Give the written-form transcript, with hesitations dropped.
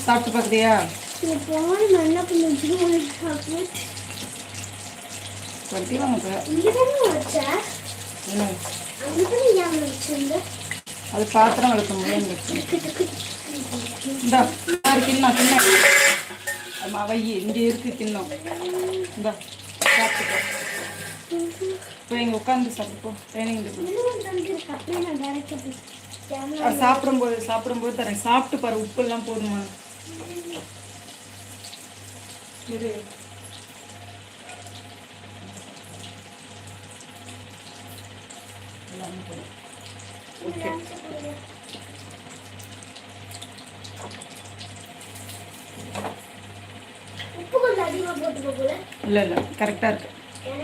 சாப்பிட்டு பார்க்குறியா? அது பாத்திரம் வளர்க்க முடியும். இந்தா கிண்ணம் கிண்ணம் வை, இங்கே இருக்கு கிண்ணம். இந்தா சாப்பிட்டுக்கோ. இப்போ இங்கே உட்காந்து சாப்பிட்டுப்போ. ட்ரைனிங் சாப்பிடும்போது தரேன். சாப்பிட்டு பாரு, உப்பு எல்லாம் போதுமா? இரு. ஓகே. இல்லை கரெக்டாக இருக்கு.